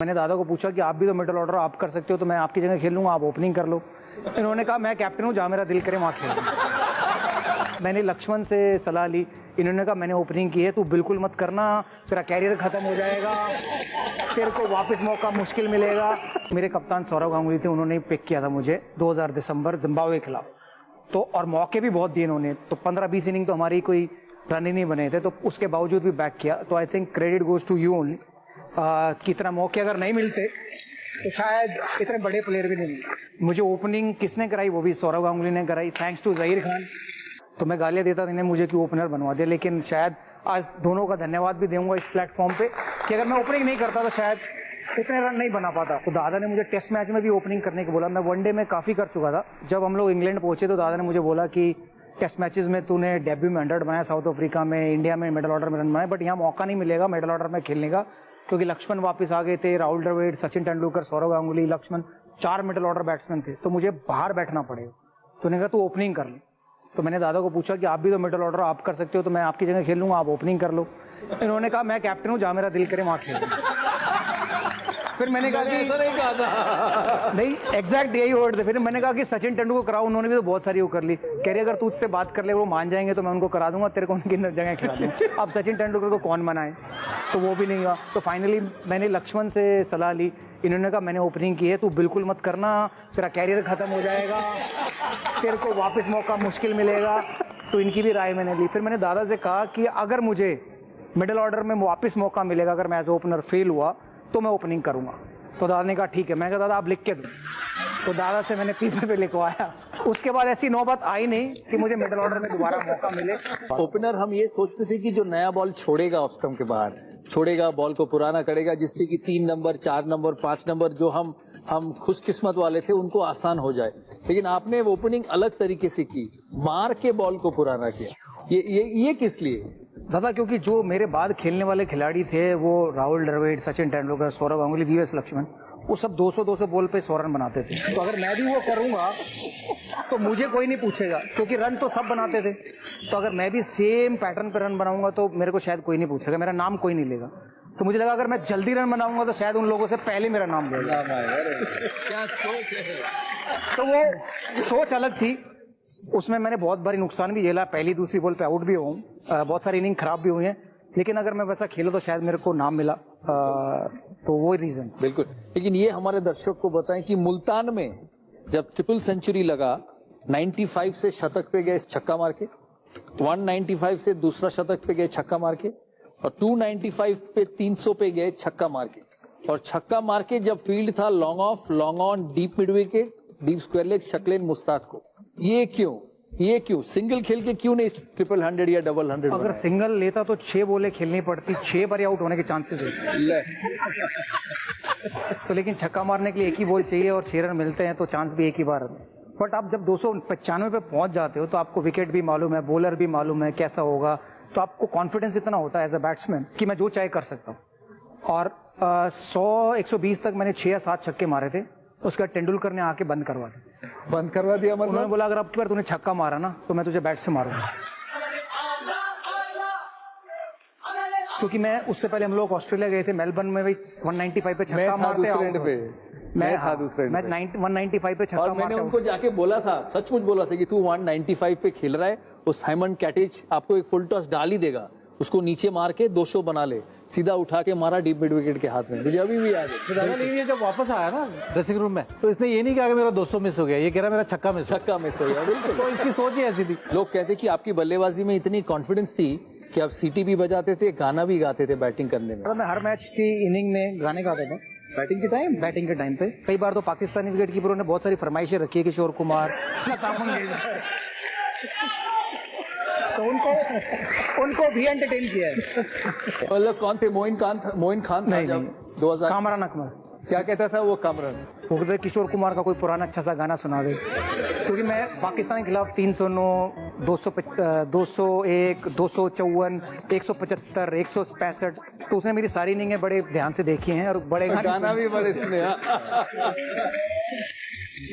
मैंने दादा को पूछा कि आप भी तो मिडिल ऑर्डर आप कर सकते हो, तो मैं आपकी जगह खेल लूंगा, आप ओपनिंग कर लो। इन्होंने कहा मैं कैप्टन हूँ, जहाँ मेरा दिल करे वहाँ खेल। मैंने लक्ष्मण से सलाह ली, इन्होंने कहा मैंने ओपनिंग की है, तू बिल्कुल मत करना, तेरा कैरियर खत्म हो जाएगा, तेरे को वापस मौका मुश्किल मिलेगा। मेरे कप्तान सौरव गांगुली थे, उन्होंने पिक किया था मुझे 2000 दिसंबर जिम्बाब्वे के खिलाफ, तो और मौके भी बहुत दिए इन्होंने, तो 15-20 इनिंग तो हमारी कोई रन ही नहीं बने थे, तो उसके बावजूद भी बैक किया। तो I think credit goes to you only. कितना मौके अगर नहीं मिलते तो शायद इतने बड़े प्लेयर भी नहीं मिलते। मुझे ओपनिंग किसने कराई, वो भी सौरव गांगुली ने कराई, थैंक्स टू जहीर खान। तो मैं गालियां देता था इन्हें मुझे क्यों ओपनर बनवा दिया, लेकिन शायद आज दोनों का धन्यवाद भी दूंगा इस प्लेटफॉर्म पे कि अगर मैं ओपनिंग नहीं करता तो शायद इतने रन नहीं बना पाता। तो दादा ने मुझे टेस्ट मैच में भी ओपनिंग करने को बोला। मैं वनडे में काफी कर चुका था। जब हम लोग इंग्लैंड पहुंचे तो दादा ने मुझे बोला कि टेस्ट मैचेस में तूने डेब्यू में 100 बनाया, साउथ अफ्रीका में, इंडिया में मिडिल ऑर्डर में रन बनाए, बट यहाँ मौका नहीं मिलेगा मिडिल ऑर्डर में खेलने का, क्योंकि लक्ष्मण वापस आ गए थे, Rahul Dravid, Sachin Tendulkar, Sourav Ganguly, Laxman, 4 middle order batsman थे, तो मुझे बाहर बैठना पड़ेगा। तो उन्होंने कहा तू ओपनिंग कर ले। तो मैंने दादा को पूछा कि आप भी तो मिडिल ऑर्डर आप कर सकते हो, तो मैं आपकी जगह खेल लूंगा, आप ओपनिंग कर लो। इन्होंने कहा मैं कैप्टन हूँ, जहाँ मेरा दिल करे वहाँ खेल। फिर मैंने कहा कि ऐसा नहीं कहा था। नहीं, एग्जैक्ट यही वर्ड थे। फिर मैंने कहा कि सचिन तेंदुलकर कराओ, उन्होंने भी तो बहुत सारी वो कर ली। कह रही अगर तू उससे बात कर ले वो मान जाएंगे तो मैं उनको करा दूंगा, तेरे को उनकी जगह खिला दूंगा। अब सचिन तेंदुलकर को कौन मनाए, तो वो भी नहीं हुआ। तो फाइनली मैंने लक्ष्मण से सलाह ली, इन्होंने कहा मैंने ओपनिंग की है, तू बिल्कुल मत करना, तेरा कैरियर खत्म हो जाएगा, तेरे को वापस मौका मुश्किल मिलेगा। तो इनकी भी राय मैंने ली। फिर मैंने दादा से कहा कि अगर मुझे मिडिल ऑर्डर में वापस मौका मिलेगा, अगर मैं एज ओपनर फेल हुआ तो मैं ओपनिंग करूंगा। तो दादा ने कहा ठीक है। मैं कहा दादा आप लिख के दो। तो दादा से मैंने पेपर पे लिखवाया। उसके बाद ऐसी नौबत आई नहीं कि मुझे मिडिल ऑर्डर में दोबारा मौका मिले। ओपनर हम ये सोचते थे कि जो नया बॉल छोड़ेगा ऑफ स्टंप के बाहर, छोड़ेगा बॉल को पुराना करेगा, जिससे कि 3 नंबर, 4 नंबर, 5 नंबर जो हम खुशकिस्मत वाले थे उनको आसान हो जाए। लेकिन आपने ओपनिंग अलग तरीके से की, मार के बॉल को पुराना किया। ये किस लिए दादा? क्योंकि जो मेरे बाद खेलने वाले खिलाड़ी थे वो राहुल द्रविड़, सचिन तेंदुलकर, सौरव गांगुली, वीएस लक्ष्मण, वो सब 200-200 बॉल पे 100 रन बनाते थे। तो अगर मैं भी वो करूंगा तो मुझे कोई नहीं पूछेगा, क्योंकि रन तो सब बनाते थे। तो अगर मैं भी सेम पैटर्न पे रन बनाऊंगा तो मेरे को शायद कोई नहीं पूछेगा, मेरा नाम कोई नहीं लेगा। तो मुझे लगा अगर मैं जल्दी रन बनाऊंगा तो शायद उन लोगों से पहले मेरा नाम लेगा। क्या सोच है? तो वो सोच अलग थी। उसमें मैंने बहुत बारी नुकसान भी झेला, पहली दूसरी बॉल पे आउट भी हूँ, बहुत सारी इनिंग खराब भी हुई हैं, लेकिन अगर मैं वैसा खेला तो शायद मेरे को नाम मिला। तो वो रीजन। बिल्कुल। लेकिन ये हमारे दर्शक को बताएं कि मुल्तान में जब ट्रिपल सेंचुरी लगा, 95 से शतक पे गए छक्का मार के, 195 से दूसरा शतक पे गए छक्का मार के, और 295 पे 300 पे गए छक्का मार के। और छक्का मार के जब फील्ड था long off, long on, deep mid wicket, deep square leg, Saqlain Mushtaq को। ये क्यों सिंगल खेल के क्यों नहीं 100 या 100? अगर सिंगल लेता तो 6 बॉलें खेलनी पड़ती, 6 बार आउट होने के चांसेस है। तो लेकिन छक्का मारने के लिए एक ही बॉल चाहिए और 6 रन मिलते हैं, तो चांस भी एक ही बार। बट आप जब 295 पे पहुंच जाते हो तो आपको विकेट भी मालूम है, बॉलर भी मालूम है कैसा होगा, तो आपको कॉन्फिडेंस इतना होता है एज अ बैट्समैन कि मैं जो चाहे कर सकता हूँ। और 100-120 तक मैंने 6 या 7 छक्के मारे थे। उसका तेंदुलकर ने आके बंद करवा दिया। मतलब उन्होंने बोला अगर अब की बार तूने छक्का मारा ना तो मैं तुझे बैट से मारूंगा। क्योंकि मैं उससे पहले हम लोग ऑस्ट्रेलिया गए थे, मेलबर्न में भी 195 पे छक्का मारते मैं था दूसरे 195 पे छक्का। और मैंने उनको जाके बोला था, सचमुच बोला था कि तू 195 पे खेल रहा है, वो साइमन कैटेज आपको एक फुल टॉस डाल ही देगा, उसको नीचे मार के 200 बना ले। सीधा उठा के मारा डीप मिड विकेट के हाथ में। मुझे अभी भी याद है। ये जब वापस आया ना ड्रेसिंग रूम में, तो इसने ये नहीं कहा कि मेरा 200 मिस हो गया, ये कह रहा मेरा छक्का मिस हो गया। बिल्कुल। तो इसकी सोच ही ऐसी थी। लोग कहते कि आपकी बल्लेबाजी में इतनी कॉन्फिडेंस थी कि आप सीटी भी बजाते थे, गाना भी गाते थे बैटिंग करने में। मैं हर मैच की इनिंग में गाने गाता था बैटिंग के टाइम पे। कई बार तो पाकिस्तानी विकेट कीपरों ने बहुत सारी फरमाइशें रखी है, किशोर कुमार, तो उनको भी एंटरटेन किया है। मतलब कौन थे? मोइन खान था जब 2000। कामरान अकमर। क्या कहता था वो कामरान? वो कहते किशोर कुमार का कोई पुराना अच्छा सा गाना सुना दे, क्योंकि मैं पाकिस्तान के खिलाफ 309, 201, 254, 175, 165, तो उसने मेरी सारी इनिंगें बड़े ध्यान से देखी हैं और बड़े गाना भी बड़े सुने।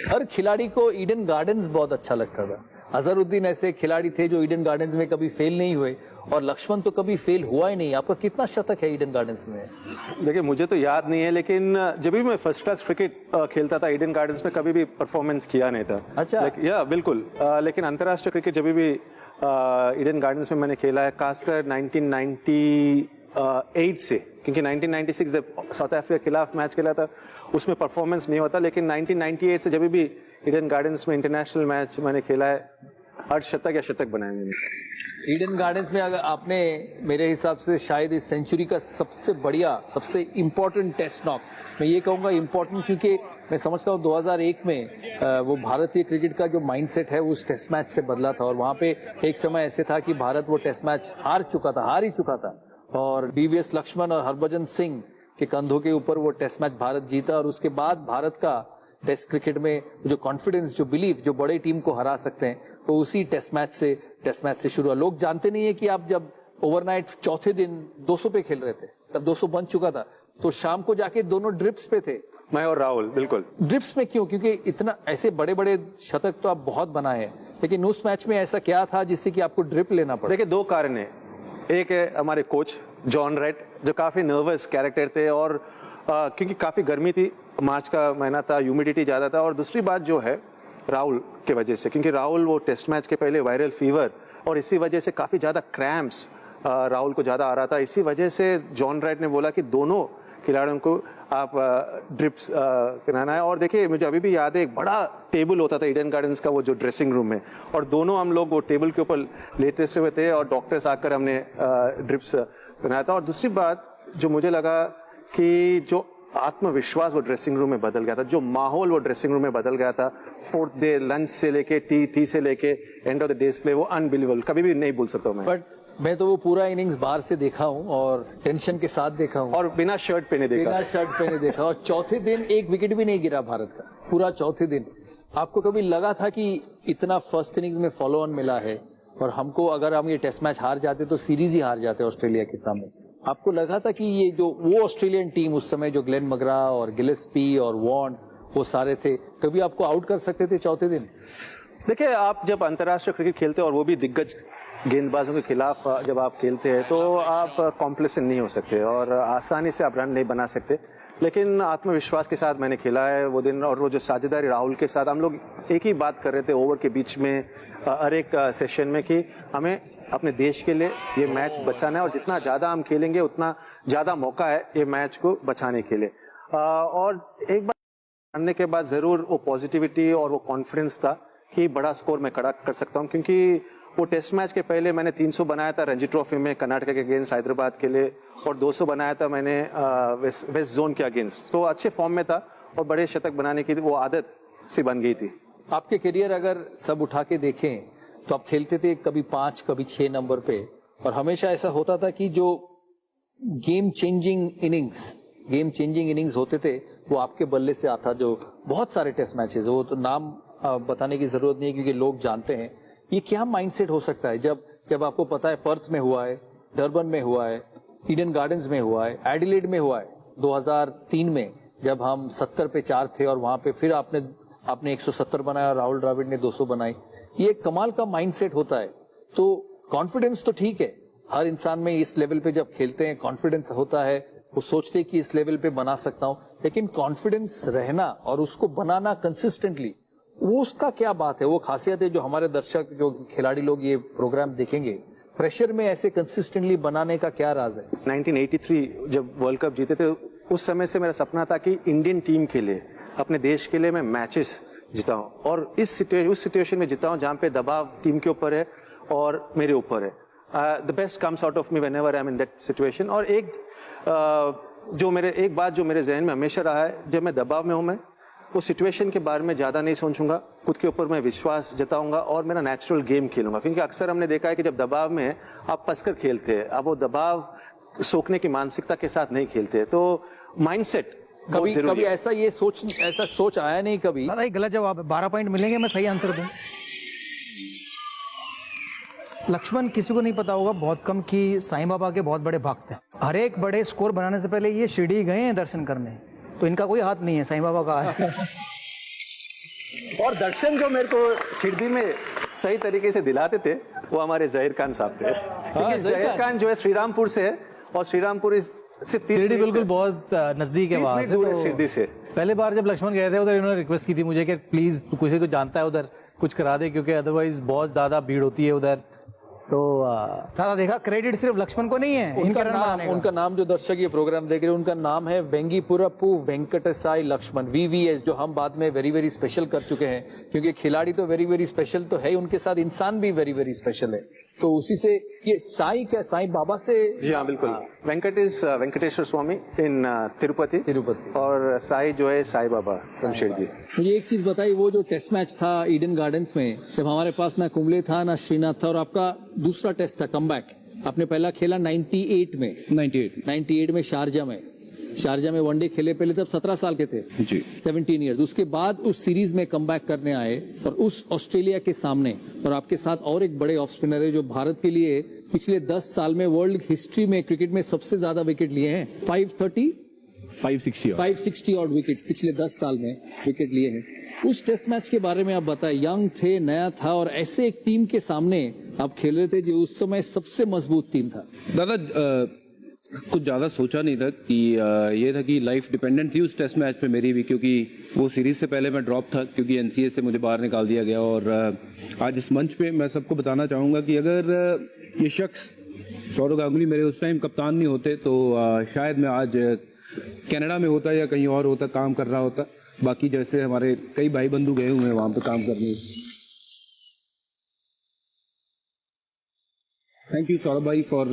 हर खिलाड़ी को ईडन गार्डन्स बहुत अच्छा लगता था। अजहरुद्दीन ऐसे खिलाड़ी थे जो ईडन गार्डन्स में कभी फेल नहीं हुए, और लक्ष्मण तो कभी फेल हुआ ही नहीं। आपका कितना शतक है ईडन गार्डन्स में? देखिए मुझे तो याद नहीं है, लेकिन जब भी मैं फर्स्ट क्लास क्रिकेट खेलता था ईडन गार्डन्स में कभी भी परफॉर्मेंस किया नहीं था। अच्छा। या बिल्कुल, लेकिन अंतर्राष्ट्रीय क्रिकेट जब भी ईडन गार्डन्स में मैंने खेला है, खासकर 1998 से, क्योंकि 1996 जब साउथ अफ्रीका के खिलाफ मैच खेला था उसमें परफॉर्मेंस नहीं होता, लेकिन 1998 से जब भी ईडन गार्डन्स में इंटरनेशनल मैच मैंने खेला है, अर्धशतक या शतक बनाए मैंने। ईडन गार्डन्स में अगर आपने, मेरे हिसाब से शायद इस सेंचुरी का सबसे बढ़िया, सबसे इम्पोर्टेंट टेस्ट नॉक, मैं ये कहूंगा इम्पोर्टेंट क्योंकि मैं समझता हूँ 2001 में वो भारतीय क्रिकेट का जो माइंडसेट है उस टेस्ट मैच से बदला था, और वहां पे एक समय ऐसे था कि भारत वो टेस्ट मैच हार ही चुका था, और डीवीएस लक्ष्मण और हरभजन सिंह के कंधों के ऊपर वो टेस्ट मैच भारत जीता, और उसके बाद भारत का टेस्ट क्रिकेट में जो कॉन्फिडेंस, जो बिलीफ, जो बड़े टीम को हरा सकते हैं, तो उसी टेस्ट मैच से शुरू हुआ। लोग जानते नहीं है कि आप जब ओवरनाइट चौथे दिन 200 पे खेल रहे थे, तब 200 बन चुका था, तो शाम को जाके दोनों ड्रिप्स पे थे, मैं और राहुल। बिल्कुल। ड्रिप्स में क्यों? क्योंकि इतना ऐसे बड़े बड़े शतक तो आप बहुत बनाए हैं, लेकिन उस मैच में ऐसा क्या था जिससे कि आपको ड्रिप लेना पड़ा? देखिए 2 कारण है। एक है हमारे कोच जॉन रेड, जो काफी नर्वस कैरेक्टर थे, और क्योंकि काफी गर्मी थी, मार्च का महीना था, ह्यूमिडिटी ज्यादा था, और दूसरी बात जो है राहुल के वजह से, क्योंकि राहुल वो टेस्ट मैच के पहले वायरल फीवर, और इसी वजह से काफी ज्यादा क्रैम्प्स राहुल को ज्यादा आ रहा था। इसी वजह से जॉन रेड ने बोला कि दोनों खिलाड़ियों को आप ड्रिप्स पिलाना है। और देखिए मुझे अभी भी याद है, एक बड़ा टेबल होता था ईडन गार्डन्स का वो जो ड्रेसिंग रूम में, और दोनों हम लोग वो टेबल के ऊपर लेटे हुए थे, और डॉक्टर्स आकर हमने ड्रिप्स पिलाया था। और दूसरी बात जो मुझे लगा कि जो आत्मविश्वास वो ड्रेसिंग रूम में बदल गया था, जो माहौल वो ड्रेसिंग रूम में बदल गया था, 4th डे लंच से लेके टी से लेके end of the days play, वो अनबिलीवेबल, कभी भी नहीं भूल सकता हूं मैं। बट मैं तो वो पूरा इनिंग्स बाहर से देखा हूं और टेंशन के साथ देखा हूं, और बिना शर्ट पहने देखा, और चौथे दिन एक विकेट भी नहीं गिरा भारत का, पूरा चौथे दिन। आपको कभी लगा था कि इतना फर्स्ट इनिंग्स में फॉलो ऑन मिला है, और हमको अगर हम ये टेस्ट मैच हार जाते तो सीरीज ही हार जाते ऑस्ट्रेलिया के सामने? आपको लगा था कि ये जो वो ऑस्ट्रेलियन टीम उस समय जो ग्लेन मगरा और गिलेस्पी और वॉर्न वो सारे थे, कभी आपको आउट कर सकते थे चौथे दिन? देखिए आप जब अंतर्राष्ट्रीय क्रिकेट खेलते हैं और वो भी दिग्गज गेंदबाजों के खिलाफ जब आप खेलते हैं, तो आप कॉम्प्लेसेंट नहीं हो सकते और आसानी से आप रन नहीं बना सकते। लेकिन आत्मविश्वास के साथ मैंने खेला है वो दिन, और वो जो साझेदारी राहुल के साथ, हम लोग एक ही बात कर रहे थे ओवर के बीच में हर एक सेशन में कि हमें अपने देश के लिए ये मैच बचाना है, और जितना ज्यादा हम खेलेंगे उतना ज्यादा मौका है ये मैच को बचाने के लिए। और एक बार जानने के बाद जरूर वो पॉजिटिविटी और वो कॉन्फिडेंस था कि बड़ा स्कोर मैं खड़ा कर सकता हूँ, क्योंकि वो टेस्ट मैच के पहले मैंने 300 बनाया था रणजी ट्रॉफी में कर्नाटक के अगेंस्ट हैदराबाद के लिए, और 200 बनाया था मैंने वेस्ट जोन के अगेंस्ट। तो अच्छे फॉर्म में था और बड़े शतक बनाने की वो आदत सी बन गई थी। आपके करियर अगर सब उठा के देखें तो आप खेलते थे कभी 5 कभी 6 नंबर पे, और हमेशा ऐसा होता था कि जो गेम चेंजिंग इनिंग्स होते थे वो आपके बल्ले से आता। जो बहुत सारे टेस्ट मैचेस, वो तो नाम बताने की जरूरत नहीं है क्योंकि लोग जानते हैं। ये क्या माइंडसेट हो सकता है जब आपको पता है पर्थ में हुआ है, डरबन में हुआ है, ईडन गार्डन्स में हुआ है, एडिलेड में हुआ है 2003 में, जब हम 70 पे 4 थे और वहां पे फिर आपने 170 बनाया और राहुल द्रविड़ ने 200 बनाई। ये कमाल का माइंडसेट होता है। तो कॉन्फिडेंस तो ठीक है, हर इंसान में इस लेवल पे जब खेलते हैं कॉन्फिडेंस होता है, वो सोचते हैं कि इस लेवल पे बना सकता हूं, लेकिन कॉन्फिडेंस रहना और उसको बनाना कंसिस्टेंटली, वो उसका क्या बात है, वो खासियत है जो हमारे दर्शक, जो खिलाड़ी लोग ये प्रोग्राम देखेंगे, प्रेशर में ऐसे कंसिस्टेंटली बनाने का क्या राज है? 1983 जब वर्ल्ड कप जीते थे, उस समय से मेरा सपना था कि इंडियन टीम के लिए, अपने देश के लिए मैं मैचेस जीता हूं, और उस सिचुएशन में जीता हूं जहां पे दबाव टीम के ऊपर है और मेरे ऊपर है। The best comes out of me whenever I am in that situation. और एक बात जो मेरे जहन में हमेशा रहा है, जब मैं दबाव में हूं, मैं उस सिचुएशन के बारे में ज्यादा नहीं सोचूंगा, खुद के ऊपर मैं विश्वास जताऊंगा और मेरा नेचुरल गेम खेलूंगा। क्योंकि अक्सर हमने देखा है कि जब दबाव में है आप फंसकर खेलते हैं, आप वो दबाव सोखने की मानसिकता के साथ नहीं खेलते। तो माइंडसेट कभी ऐसा सोच आया नहीं कभी? दादा गलत जवाब है, 12 पॉइंट मिलेंगे, मैं सही आंसर दूं। लक्ष्मण किसी को नहीं पता होगा बहुत कम कि साईं बाबा के बहुत बड़े भक्त हैं। हर एक बड़े स्कोर बनाने से पहले ये शिरडी गए हैं दर्शन करने, तो इनका कोई हाथ नहीं है, साईं बाबा का है। और दर्शन जो मेरे को शिरडी में सही तरीके से दिलाते थे वो हमारे जहीर खान साहब थे, क्योंकि जहीर खान जो है श्रीरामपुर से है और श्रीरामपुर सिर्फ 30 शिरडी बिल्कुल बहुत नजदीक है वहां से। दूर है तो शिरडी से। पहले बार जब लक्ष्मण गए थे उधर, इन्होंने रिक्वेस्ट की थी मुझे कि प्लीज तू किसी को जानता है उधर कुछ करा दे, क्योंकि अदरवाइज बहुत ज्यादा भीड़ होती है उधर। तो दादा देखा, क्रेडिट सिर्फ लक्ष्मण को नहीं है, उनका नाम जो दर्शक ये प्रोग्राम देख रहे हैं उनका नाम है वेंगीपुरप्पू वेंकटसाई लक्ष्मण, VVS, जो हम बाद में वेरी वेरी स्पेशल कर चुके हैं, क्योंकि खिलाड़ी तो वेरी वेरी स्पेशल तो है, उनके साथ इंसान भी वेरी वेरी स्पेशल है। तो उसी से ये साई क्या साई बाबा से। जी हाँ बिल्कुल। वेंकट इज वेंकटेश्वर स्वामी इन तिरुपति और साई जो है साई बाबा शमशेर जी। मुझे एक चीज बताइए, वो जो टेस्ट मैच था ईडन गार्डन्स में, जब हमारे पास ना कुंबले था ना श्रीनाथ था, और आपका दूसरा टेस्ट था कमबैक, आपने पहला खेला 98 में शारजा में वनडे खेले, पहले तब 17 साल के थे जी, 17 इयर्स। उसके बाद उस सीरीज में कमबैक करने आए और उस ऑस्ट्रेलिया के सामने, और आपके साथ और एक बड़े ऑफ स्पिनर है जो भारत के लिए पिछले 10 साल में वर्ल्ड हिस्ट्री में क्रिकेट में सबसे ज्यादा विकेट लिए हैं, 560 और विकेट्स पिछले 10 साल में विकेट लिए हैं। उस टेस्ट मैच के बारे में आप बताएं, यंग थे, नया था, और ऐसे एक टीम के सामने आप खेल रहे थे जो उस समय सबसे मजबूत टीम था। दादा कुछ ज्यादा सोचा नहीं था कि ये था कि लाइफ डिपेंडेंट थी उस टेस्ट मैच पे मेरी भी, क्योंकि वो सीरीज से पहले मैं ड्रॉप था क्योंकि NCA से मुझे बाहर निकाल दिया गया। और आज इस मंच पे मैं सबको बताना चाहूंगा कि अगर ये शख्स सौरव गांगुली मेरे उस टाइम कप्तान नहीं होते तो शायद मैं आज कनाडा में होता या कहीं और होता, काम कर रहा होता। बाकी जैसे हमारे कई भाई बंधु गए हुए हैं वहां पे काम करने। थैंक यू सौरभ भाई for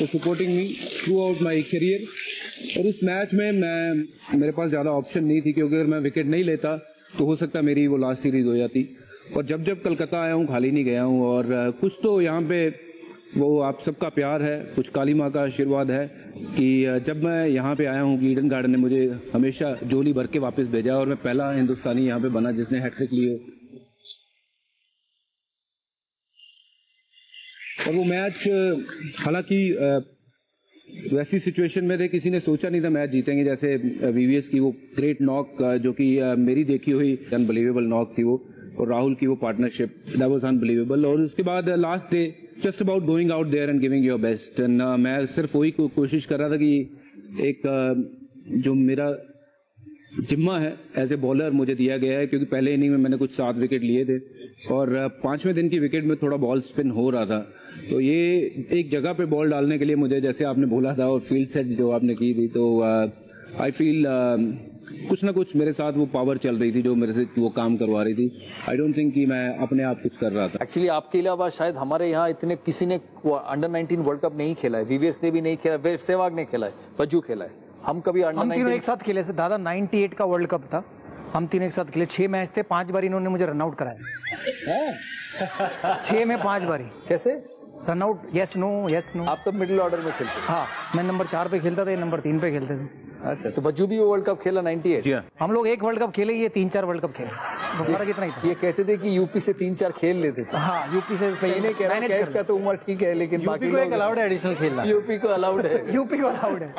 supporting me through out my career. और उस मैच में मेरे पास ज़्यादा ऑप्शन नहीं थी, क्योंकि अगर मैं विकेट नहीं लेता तो हो सकता मेरी वो लास्ट सीरीज हो जाती। और जब कलकत्ता आया हूँ खाली नहीं गया हूँ, और कुछ तो यहाँ पे वो आप सबका प्यार है, कुछ काली माँ का आशीर्वाद है कि जब मैं यहाँ पे आया हूँ ईडन गार्डन ने मुझे हमेशा झोली भर के वापस भेजा, और मैं पहला हिंदुस्तानी यहाँ पे बना जिसने हैट्रिक ली हो। और वो मैच हालांकि वैसी सिचुएशन में थे, किसी ने सोचा नहीं था मैच जीतेंगे, जैसे VVS की वो ग्रेट नॉक जो कि मेरी देखी हुई अनबिलीवेबल नॉक थी वो, और राहुल की वो पार्टनरशिप दैट वाज अनबिलीवेबल। और उसके बाद last day just about going out there and giving your best, and मैं सिर्फ वही कोशिश कर रहा था कि एक जो मेरा जिम्मा है एज ए बॉलर मुझे दिया गया है, क्योंकि पहले इनिंग में मैंने कुछ 7 विकेट लिए थे और 5वें दिन की विकेट में थोड़ा बॉल स्पिन हो रहा था। तो ये एक जगह पे बॉल डालने के लिए मुझे, जैसे आपने बोला था, और फील्ड सेट जो आपने की थी, तो आई फील कुछ ना कुछ मेरे साथ वो पावर चल रही थी जो मेरे से वो काम करवा रही थी। आई डोंट थिंक कि मैं अपने आप कुछ कर रहा था। एक्चुअली आपके अलावा शायद हमारे यहाँ इतने किसी ने अंडर-19 वर्ल्ड कप नहीं खेला है। VVS ने भी नहीं खेला, सहवाग ने खेला है, बज्जू खेला है। हम कभी हम तीनों एक साथ खेले थे दादा, 98 का वर्ल्ड कप था, हम तीनों एक साथ खेले, 6 मैच थे, 5 बार इन्होंने मुझे रन आउट कराया। 6 में 5 बारी। कैसे रन आउट? Yes no. आप तो मिडिल ऑर्डर में खेलते? हाँ, मैं नंबर 4 पे खेलता था, नंबर 3 पे खेलते थे। अच्छा, तो बज्जू भी वो वर्ल्ड कप खेला 98? हम लोग एक वर्ल्ड कप खेले, ये 3-4 वर्ल्ड कप खेले, तो फर्क इतना ही था। ये कहते थे कि यूपी से 3-4 खेल लेते थे। हाँ, यूपी से मैंने कह रहा है, तो उम्र ठीक है, लेकिन बाकी यूपी को एक अलाउड है एडिशनल खेलना। यूपी को अलाउड है। यूपी को अलाउड है।